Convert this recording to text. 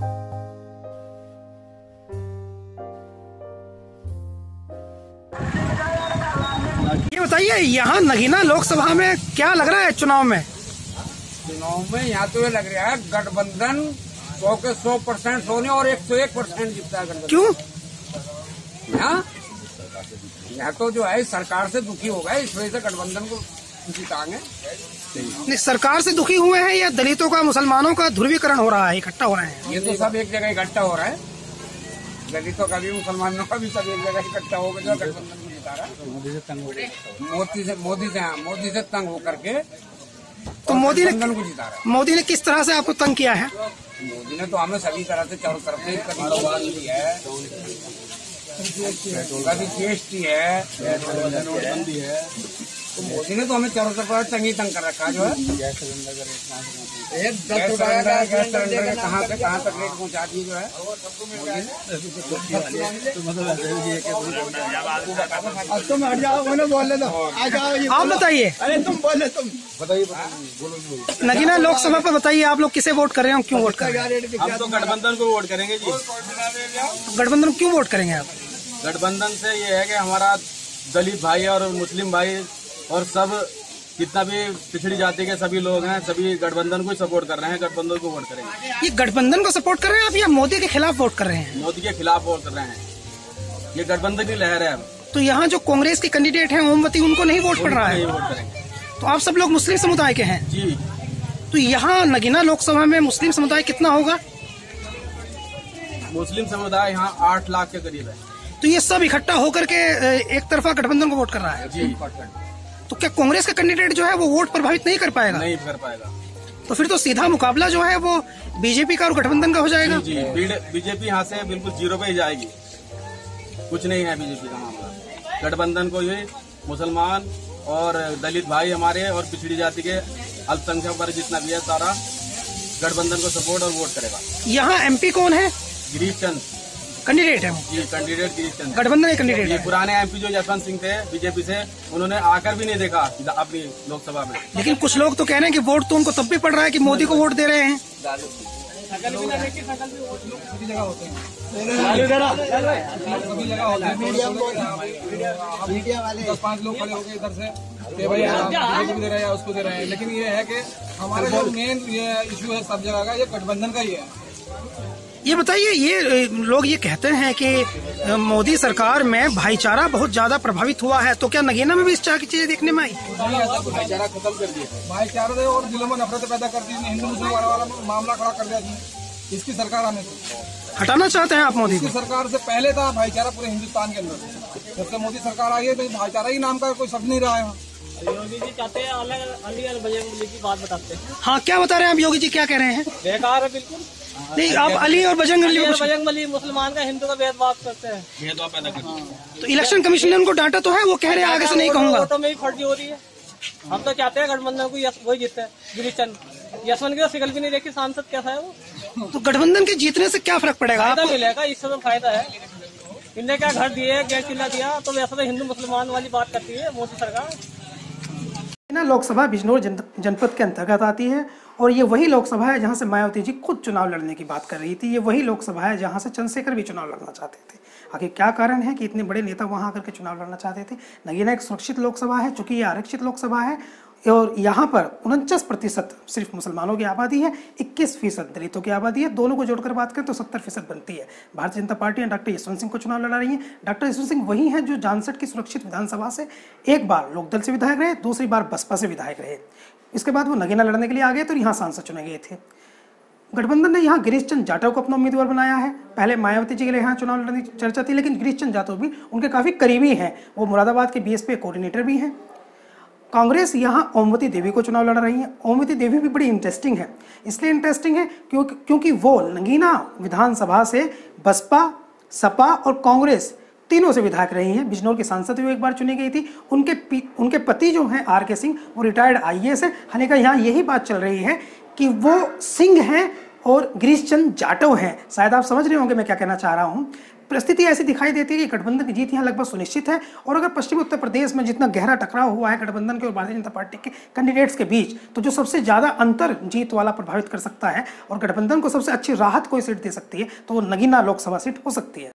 ये बताइए, यहाँ नगीना लोकसभा में क्या लग रहा है चुनाव में? यहाँ तो ये लग रहा है गठबंधन 100% सोने और 101% जीतता है गठबंधन। क्यों? यहाँ तो जो है सरकार से दुखी हो गए, इस वजह से गठबंधन को जिताएंगे। नहीं, सरकार से दुखी हुए हैं या दलितों का, मुसलमानों का ध्रुवीकरण हो रहा है, इकट्ठा हो रहे हैं? ये तो सब एक जगह इकट्ठा हो रहा है, दलितों का भी मुसलमानों का भी सब एक जगह इकट्ठा होकर जो गठबंधन को जिता रहा है। मोदी से तंग होकर के तो मोदी ने को जिता रहा है। मोदी ने किस तरह से आपको तंग किया है? मोदी ने तो हमें सभी तरह से चारों तरफ से दी है, कभी जीएसटी है, नोटबंदी है, तो मोदी ने तो हमें चारों तरफ तंग ही तंग कर रखा जो है। गैस सिलेंडर कहाँ से कहाँ तक रेट पहुँचा दी जो है। आप बताइए, अरे तुम बोले, तुम बताइए। नगीना लोकसभा पर बताइए, आप लोग किसे वोट कर रहे हैं, क्यों वोट कर रहे हैं? हम तो गठबंधन को वोट करेंगे जी। गठबंधन को क्यों वोट करेंगे आप? गठबंधन से ये है कि हमारा दलित भाई और मुस्लिम भाई और सब जितना भी पिछड़ी जाति के सभी लोग हैं, सभी गठबंधन को सपोर्ट कर रहे हैं, गठबंधन को वोट करेंगे। ये गठबंधन को सपोर्ट कर रहे हैं आप या मोदी के खिलाफ वोट कर रहे हैं? मोदी के खिलाफ वोट कर रहे हैं, ये गठबंधन की लहर है। तो यहाँ जो कांग्रेस के कैंडिडेट हैं ओमवती, उनको नहीं वोट पड़ रहा है? वोट करेंगे। तो आप सब लोग मुस्लिम समुदाय के हैं जी। तो यहाँ नगीना लोकसभा में मुस्लिम समुदाय कितना होगा? मुस्लिम समुदाय यहाँ 8 लाख के करीब है। तो ये सब इकट्ठा होकर के एक तरफा गठबंधन को वोट कर रहा है जी। तो क्या कांग्रेस का कैंडिडेट जो है वो वोट प्रभावित नहीं कर पाएगा? नहीं कर पाएगा। तो फिर तो सीधा मुकाबला जो है वो बीजेपी का और गठबंधन का हो जाएगा। जी, बीजेपी यहाँ से बिल्कुल 0 पे ही जाएगी, कुछ नहीं है बीजेपी का मामला। गठबंधन को ये मुसलमान और दलित भाई हमारे और पिछड़ी जाति के अल्पसंख्यक वर्ग जितना भी है सारा गठबंधन को सपोर्ट और वोट करेगा। यहाँ एमपी कौन है? गिरीश चंद कैंडिडेट है जी, कैंडिडेट गिरीश चंद गठबंधन के कैंडिडेट ये है। पुराने एमपी जो जसवंत सिंह थे बीजेपी से, उन्होंने आकर भी नहीं देखा अपनी लोकसभा में। लेकिन कुछ लोग तो कह रहे हैं कि वोट तो उनको तब भी पड़ रहा है कि मोदी को वोट दे रहे हैं। मीडिया वाले 10-5 लोग खड़े हो गए इधर से कि भाई बीजेपी को दे रहे हैं, उसको दे रहे हैं, लेकिन ये है कि हमारा जो मेन ये इशू है सब जगह का, ये गठबंधन का ही है। ये बताइए, ये लोग ये कहते हैं कि मोदी सरकार में भाईचारा बहुत ज्यादा प्रभावित हुआ है, तो क्या नगीना में भी इस तरह की चीजें देखने में आई? भाईचारा खत्म कर दिया, भाईचारा और दिलों में नफरत पैदा कर दी, हिंदू मुस्लिम वाला मामला खड़ा कर दिया इसकी सरकार आने से। हटाना चाहते हैं आप मोदी को? इसकी सरकार से पहले था भाईचारा पूरे हिंदुस्तान के अंदर, जब से मोदी सरकार आई है तो भाईचारा ही नाम का कोई शब्द नहीं रहा है। योगी जी चाहते हैं अली और बजरंगबली की बात बताते हैं। हाँ, क्या बता रहे हैं आप? योगी जी क्या कह रहे हैं? बेकार है बिल्कुल। नहीं, आप अली और बजरंगबली मुसलमान का हिंदू का भेदभाव करते हैं, भेदभाव पैदा करते हैं। तो इलेक्शन कमीशन ने उनको डांटा तो है, वो कह रहे हैं आगे से नहीं कहूंगा। वोटों में ही फर्जी हो रही है। हम तो चाहते हैं गठबंधन को वही जीतते हैं। गिरीश चंद यशवंत की तो शिकल भी नहीं देखी, सांसद कैसा है वो। तो गठबंधन के जीतने से क्या फर्क पड़ेगा? फायदा मिलेगा, इससे तो फायदा है। इनने क्या घर दिए, गैस चूल्हा दिया, तो वैसा तो हिंदू मुसलमान वाली बात करती है मोदी सरकार। लोकसभा बिजनौर जनपद के अंतर्गत आती है और ये वही लोकसभा है जहां से मायावती जी खुद चुनाव लड़ने की बात कर रही थी। ये वही लोकसभा है जहां से चंद्रशेखर भी चुनाव लड़ना चाहते थे। आखिर क्या कारण है कि इतने बड़े नेता वहां आकर के चुनाव लड़ना चाहते थे? नगीना एक सुरक्षित लोकसभा है, चूंकि ये आरक्षित लोकसभा है और यहाँ पर 49% सिर्फ मुसलमानों की आबादी है, 21% दलितों की आबादी है। दोनों को जोड़कर बात करें तो 70% बनती है। भारतीय जनता पार्टी डॉक्टर यशवंत सिंह को चुनाव लड़ा रही है। डॉक्टर यशवंत सिंह वही हैं जो जानसठ की सुरक्षित विधानसभा से एक बार लोकदल से विधायक रहे, दूसरी बार बसपा से विधायक रहे। इसके बाद वो नगीना लड़ने के लिए आ गए तो यहाँ सांसद चुने गए थे। गठबंधन ने यहाँ गिरीश चंद जाटव को अपना उम्मीदवार बनाया है। पहले मायावती जी के लिए यहाँ चुनाव लड़ने की चर्चा थी, लेकिन गिरीश चंद जाटव भी उनके काफ़ी करीबी हैं। वो मुरादाबाद के बीएसपी कोऑर्डिनेटर भी हैं। कांग्रेस यहाँ ओमवती देवी को चुनाव लड़ रही है। ओमवती देवी भी बड़ी इंटरेस्टिंग है, इसलिए इंटरेस्टिंग है क्योंकि वो नगीना विधानसभा से बसपा, सपा और कांग्रेस तीनों से विधायक रही हैं। बिजनौर की सांसद भी एक बार चुनी गई थी। उनके पति जो हैं आर के सिंह, वो रिटायर्ड आईएएस है। हालांकि यहाँ यही बात चल रही है कि वो सिंह हैं और गिरीश चंद जाटव हैं। शायद आप समझ रहे होंगे मैं क्या कहना चाह रहा हूँ। परिस्थिति ऐसी दिखाई देती है कि गठबंधन की जीत यहाँ लगभग सुनिश्चित है। और अगर पश्चिमी उत्तर प्रदेश में जितना गहरा टकराव हुआ है गठबंधन के और भारतीय जनता पार्टी के कैंडिडेट्स के बीच, तो जो सबसे ज़्यादा अंतर जीत वाला प्रभावित कर सकता है और गठबंधन को सबसे अच्छी राहत कोई सीट दे सकती है तो वो नगीना लोकसभा सीट हो सकती है।